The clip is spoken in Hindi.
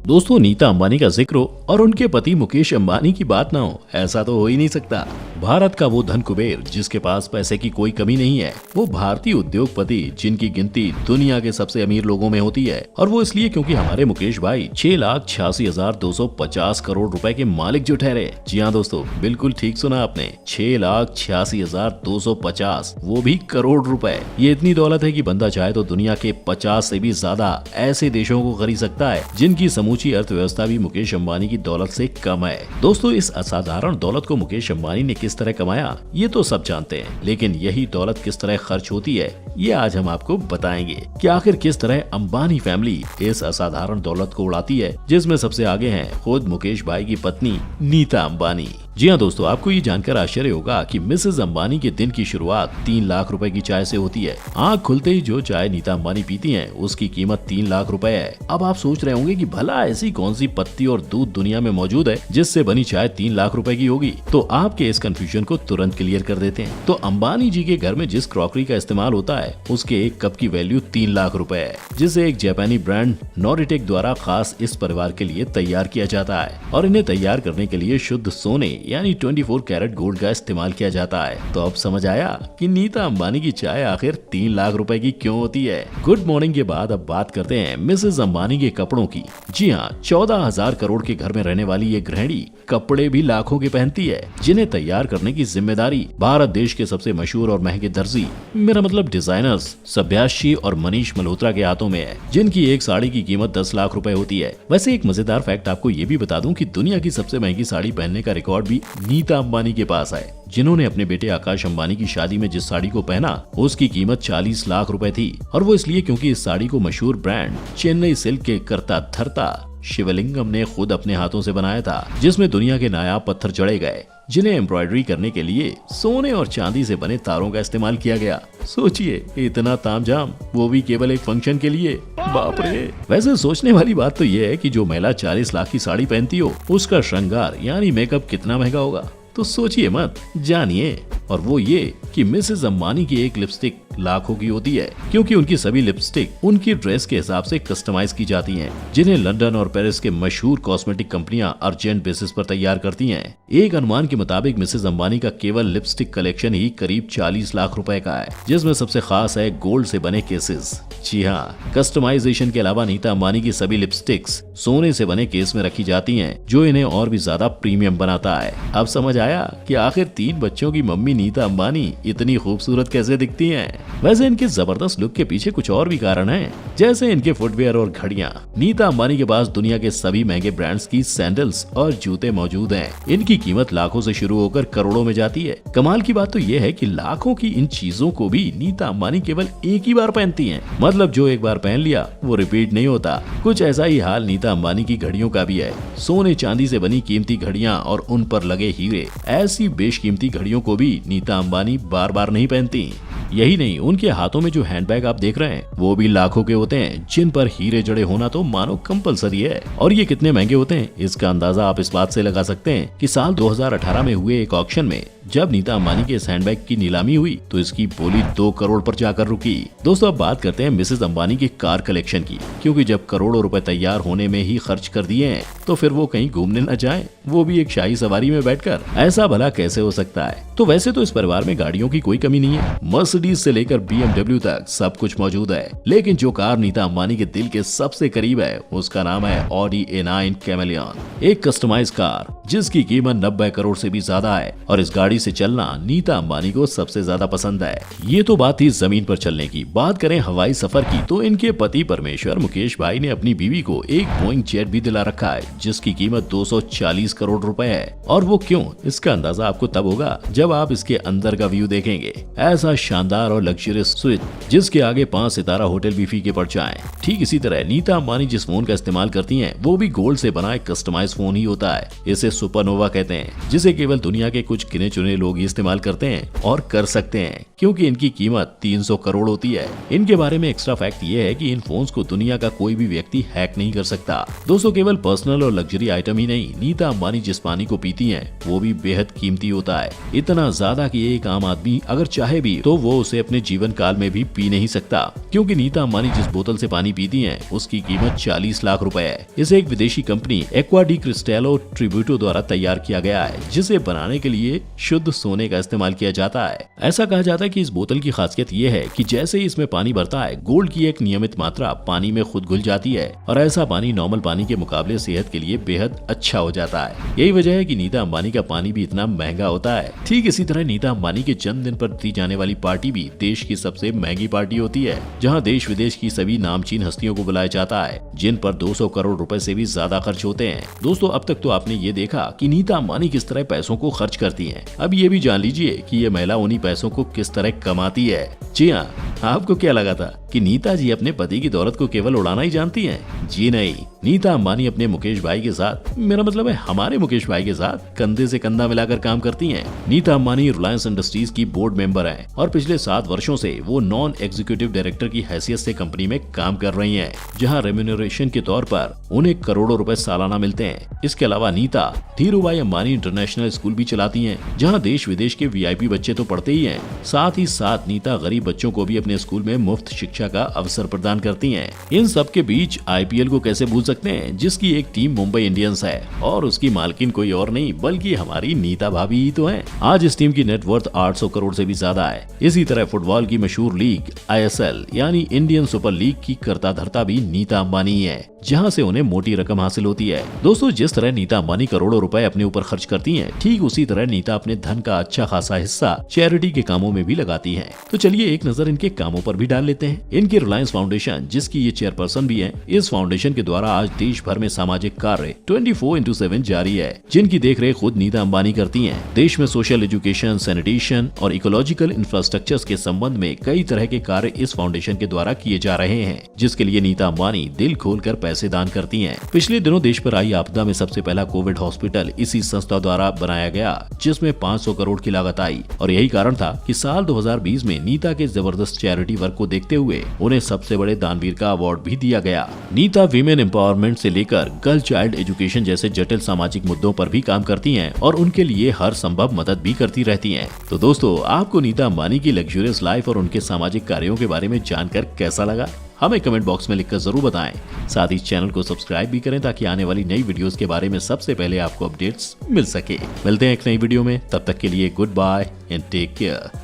दोस्तों, नीता अंबानी का जिक्र हो और उनके पति मुकेश अंबानी की बात ना हो, ऐसा तो हो ही नहीं सकता। भारत का वो धन कुबेर जिसके पास पैसे की कोई कमी नहीं है, वो भारतीय उद्योगपति जिनकी गिनती दुनिया के सबसे अमीर लोगों में होती है, और वो इसलिए क्योंकि हमारे मुकेश भाई 6,86,250 करोड़ रुपए के मालिक जो ठहरे। जी हाँ दोस्तों, बिल्कुल ठीक सुना आपने, 6,86,250, वो भी करोड़ रुपए। ये इतनी दौलत है कि बंदा चाहे तो दुनिया के 50 से भी ज्यादा ऐसे देशों को खरीद सकता है जिनकी समूची अर्थव्यवस्था भी मुकेश अंबानी की दौलत से कम है। दोस्तों, इस असाधारण दौलत को मुकेश अंबानी ने किस तरह कमाया ये तो सब जानते हैं, लेकिन यही दौलत किस तरह खर्च होती है ये आज हम आपको बताएंगे कि आखिर किस तरह अंबानी फैमिली इस असाधारण दौलत को उड़ाती है, जिसमें सबसे आगे हैं खुद मुकेश भाई की पत्नी नीता अंबानी। जी हाँ दोस्तों, आपको ये जानकर आश्चर्य होगा कि मिसेज अंबानी के दिन की शुरुआत 3 लाख रुपए की चाय से होती है। आँख खुलते ही जो चाय नीता अंबानी पीती हैं, उसकी कीमत 3 लाख रुपए है। अब आप सोच रहे होंगे कि भला ऐसी कौन सी पत्ती और दूध दुनिया में मौजूद है जिससे बनी चाय 3 लाख रुपए की होगी। तो आपके इस कंफ्यूजन को तुरंत क्लियर कर देते हैं। तो अंबानी जी के घर में जिस क्रॉकरी का इस्तेमाल होता है, उसके एक कप की वैल्यू 3 लाख रुपए है, जिसे एक जापानी ब्रांड नॉरिटेक द्वारा खास इस परिवार के लिए तैयार किया जाता है, और इन्हें तैयार करने के लिए शुद्ध सोने यानी 24 कैरेट गोल्ड का इस्तेमाल किया जाता है। तो अब समझ आया कि नीता अंबानी की चाय आखिर 3 लाख रुपए की क्यों होती है। गुड मॉर्निंग के बाद अब बात करते हैं मिसेज अंबानी के कपड़ों की। जी हाँ, 14,000 करोड़ के घर में रहने वाली ये गृहिणी कपड़े भी लाखों के पहनती है, जिन्हें तैयार करने की जिम्मेदारी भारत देश के सबसे मशहूर और महंगे दर्जी, मेरा मतलब डिजाइनर्स सभ्याशी और मनीष मल्होत्रा के हाथों में है, जिनकी एक साड़ी की कीमत 10 लाख रुपए होती है। वैसे एक मजेदार फैक्ट आपको ये भी बता दूं कि दुनिया की सबसे महंगी साड़ी पहनने का रिकॉर्ड भी नीता अंबानी के पास है, जिन्होंने अपने बेटे आकाश अंबानी की शादी में जिस साड़ी को पहना उसकी कीमत 40 लाख रुपए थी, और वो इसलिए क्योंकि इस साड़ी को मशहूर ब्रांड चेन्नई सिल्क के करता धरता शिवलिंगम ने खुद अपने हाथों से बनाया था, जिसमें दुनिया के नायाब पत्थर जड़े गए, जिन्हें एम्ब्रॉयडरी करने के लिए सोने और चांदी से बने तारों का इस्तेमाल किया गया। सोचिए, इतना तामझाम, वो भी केवल एक फंक्शन के लिए। बाप रे। वैसे सोचने वाली बात तो ये है कि जो महिला 40 लाख की साड़ी पहनती हो, उसका श्रृंगार यानी मेकअप कितना महंगा होगा। तो सोचिए मत, जानिए। और वो ये कि मिसेज अंबानी की एक लिपस्टिक लाखों की होती है, क्योंकि उनकी सभी लिपस्टिक उनकी ड्रेस के हिसाब से कस्टमाइज की जाती हैं, जिन्हें लंदन और पेरिस के मशहूर कॉस्मेटिक कंपनियां अर्जेंट बेसिस पर तैयार करती हैं। एक अनुमान के मुताबिक मिसेज अंबानी का केवल लिपस्टिक कलेक्शन ही करीब 40 लाख रुपए का है, जिसमें सबसे खास है गोल्ड से बने केसेस। जी हाँ, कस्टमाइजेशन के अलावा नीता अंबानी की सभी लिपस्टिक्स सोने से बने केस में रखी जाती हैं, जो इन्हें और भी ज्यादा प्रीमियम बनाता है। अब समझ आया कि आखिर 3 बच्चों की मम्मी नीता अंबानी इतनी खूबसूरत कैसे दिखती हैं। वैसे इनके जबरदस्त लुक के पीछे कुछ और भी कारण हैं, जैसे इनके फुटवेयर और घड़ियां। नीता अंबानी के पास दुनिया के सभी महंगे ब्रांड्स की सैंडल्स और जूते मौजूद हैं। इनकी कीमत लाखों से शुरू होकर करोड़ों में जाती है। कमाल की बात तो ये है कि लाखों की इन चीजों को भी नीता अंबानी केवल एक ही बार पहनती हैं। मतलब जो एक बार पहन लिया वो रिपीट नहीं होता। कुछ ऐसा ही हाल नीता अंबानी की घड़ियों का भी है। सोने चांदी से बनी कीमती घड़ियां और उन पर लगे हीरे, ऐसी बेशकीमती घड़ियों को भी नीता अंबानी बार बार नहीं पहनती। यही नहीं, उनके हाथों में जो हैंडबैग आप देख रहे हैं वो भी लाखों के होते हैं, जिन पर हीरे जड़े होना तो मानो कंपलसरी है। और ये कितने महंगे होते हैं इसका अंदाजा आप इस बात से लगा सकते हैं कि साल 2018 में हुए एक ऑक्शन में जब नीता अंबानी के इस हैंडबैग की नीलामी हुई तो इसकी बोली 2 करोड़ पर जाकर रुकी। दोस्तों, अब बात करते हैं मिसेज अंबानी की कार कलेक्शन की, क्योंकि जब करोड़ों रुपए तैयार होने में ही खर्च कर दिए हैं तो फिर वो कहीं घूमने न जाएं, वो भी एक शाही सवारी में बैठकर। ऐसा भला कैसे हो सकता है। तो वैसे तो इस परिवार में गाड़ियों की कोई कमी नहीं है, मर्सिडीज से लेकर BMW तक सब कुछ मौजूद है। लेकिन जो कार नीता अंबानी के दिल के सबसे करीब है उसका नाम है Audi A9 कैमेलियन, एक कस्टमाइज कार जिसकी कीमत 90 करोड़ से भी ज्यादा है, और इस गाड़ी से चलना नीता अंबानी को सबसे ज्यादा पसंद है। ये तो बात थी जमीन पर चलने की। बात करें हवाई सफर की, तो इनके पति परमेश्वर मुकेश भाई ने अपनी बीवी को एक बोइंग जेट भी दिला रखा है, जिसकी कीमत 240 करोड़ रुपए है। और वो क्यों, इसका अंदाजा आपको तब होगा जब आप इसके अंदर का व्यू देखेंगे। ऐसा शानदार और लग्जरियस स्विच जिसके आगे 5 सितारा होटल भी फीके पड़ जाएं। ठीक इसी तरह नीता अंबानी जिस फोन का इस्तेमाल करती हैं वो भी गोल्ड से बना एक कस्टमाइज फोन ही होता है। इसे सुपरनोवा कहते हैं, जिसे केवल दुनिया के कुछ गिने चुने जिन्हें लोग इस्तेमाल करते हैं और कर सकते हैं, क्योंकि इनकी कीमत 300 करोड़ होती है। इनके बारे में एक्स्ट्रा फैक्ट ये है कि इन फोन्स को दुनिया का कोई भी व्यक्ति हैक नहीं कर सकता। दोस्तों, केवल पर्सनल और लग्जरी आइटम ही नहीं, नीता अंबानी जिस पानी को पीती हैं वो भी बेहद कीमती होता है। इतना ज्यादा कि एक आम आदमी अगर चाहे भी तो वो उसे अपने जीवन काल में भी पी नहीं सकता, क्योंकि नीता अंबानी जिस बोतल से पानी पीती हैं उसकी कीमत 40 लाख रुपए है। इसे एक विदेशी कंपनी एक्वा डी क्रिस्टेलो ट्रिब्यूटो द्वारा तैयार किया गया है, जिसे बनाने के लिए शुद्ध सोने का इस्तेमाल किया जाता है। ऐसा कहा जाता है कि इस बोतल की खासियत ये है कि जैसे ही इसमें पानी भरता है, गोल्ड की एक नियमित मात्रा पानी में खुद घुल जाती है और ऐसा पानी नॉर्मल पानी के मुकाबले सेहत के लिए बेहद अच्छा हो जाता है। यही वजह है कि नीता अंबानी का पानी भी इतना महंगा होता है। ठीक इसी तरह नीता अंबानी के जन्मदिन पर दी जाने वाली पार्टी भी देश की सबसे महंगी पार्टी होती है, जहां देश विदेश की सभी नामचीन हस्तियों को बुलाया जाता है, जिन पर 200 करोड़ रुपए से भी ज्यादा खर्च होते हैं। दोस्तों, अब तक तो आपने ये देखा कि नीता अंबानी किस तरह पैसों को खर्च करती हैं। अब ये भी जान लीजिए कि ये महिला उन्हीं पैसों को किस तरह कमाती है। जी हाँ, आपको क्या लगा था कि नीता जी अपने पति की दौलत को केवल उड़ाना ही जानती हैं? जी नहीं, नीता अंबानी अपने मुकेश भाई के साथ, मेरा मतलब है हमारे मुकेश भाई के साथ, कंधे से कंधा मिलाकर काम करती हैं। नीता अंबानी रिलायंस इंडस्ट्रीज की बोर्ड मेंबर हैं और पिछले 7 वर्षों से वो नॉन एग्जीक्यूटिव डायरेक्टर की हैसियत से कंपनी में काम कर रही हैं, जहां रेम्यूनरेशन के तौर पर उन्हें करोड़ों रुपए सालाना मिलते हैं। इसके अलावा नीता धीरूभाई अंबानी इंटरनेशनल स्कूल भी चलाती हैं, जहां देश विदेश के VIP बच्चे तो पढ़ते ही हैं, साथ ही साथ नीता गरीब बच्चों को भी अपने स्कूल में मुफ्त शिक्षा का अवसर प्रदान करती हैं। इन सब के बीच IPL को कैसे भूल सकते हैं, जिसकी एक टीम मुंबई इंडियंस है और उसकी मालकिन कोई और नहीं बल्कि हमारी नीता भाभी ही तो है। आज इस टीम की नेटवर्थ 800 करोड़ से भी ज्यादा है। इसी तरह फुटबॉल की मशहूर लीग ISL यानी इंडियन सुपर लीग की कर्ता धर्ता भी नीता अंबानी ही है, जहां से उन्हें मोटी रकम हासिल होती है। दोस्तों, जिस तरह नीता अंबानी करोड़ों रुपए अपने ऊपर खर्च करती हैं, ठीक उसी तरह नीता अपने धन का अच्छा खासा हिस्सा चैरिटी के कामों में भी लगाती हैं। तो चलिए एक नजर इनके कामों पर भी डाल लेते हैं। इनकी रिलायंस फाउंडेशन, जिसकी ये चेयरपर्सन भी है, इस फाउंडेशन के द्वारा आज देश भर में सामाजिक कार्य 24/7 जारी है, जिनकी देखरेख खुद नीता अंबानी करती हैं। देश में सोशल एजुकेशन, सैनिटेशन और इकोलॉजिकल इंफ्रास्ट्रक्चर के संबंध में कई तरह के कार्य इस फाउंडेशन के द्वारा किए जा रहे हैं, जिसके लिए नीता अंबानी दिल खोलकर पैसे दान करती हैं। पिछले दिनों देश पर आई आपदा में सबसे पहला कोविड हॉस्पिटल इसी संस्था द्वारा बनाया गया, जिसमें 500 करोड़ की लागत आई और यही कारण था कि साल 2020 में नीता के जबरदस्त चैरिटी वर्क को देखते हुए उन्हें सबसे बड़े दानवीर का अवार्ड भी दिया गया। नीता वीमेन एम्पावरमेंट से लेकर गर्ल चाइल्ड एजुकेशन जैसे जटिल सामाजिक मुद्दों पर भी काम करती हैं और उनके लिए हर संभव मदद भी करती रहती हैं। तो दोस्तों, आपको नीता अंबानी की लग्जरियस लाइफ और उनके सामाजिक कार्यों के बारे में जानकर कैसा लगा, हमें कमेंट बॉक्स में लिखकर जरूर बताएं। साथ ही चैनल को सब्सक्राइब भी करें ताकि आने वाली नई वीडियोस के बारे में सबसे पहले आपको अपडेट्स मिल सके। मिलते हैं एक नई वीडियो में, तब तक के लिए good bye and take care.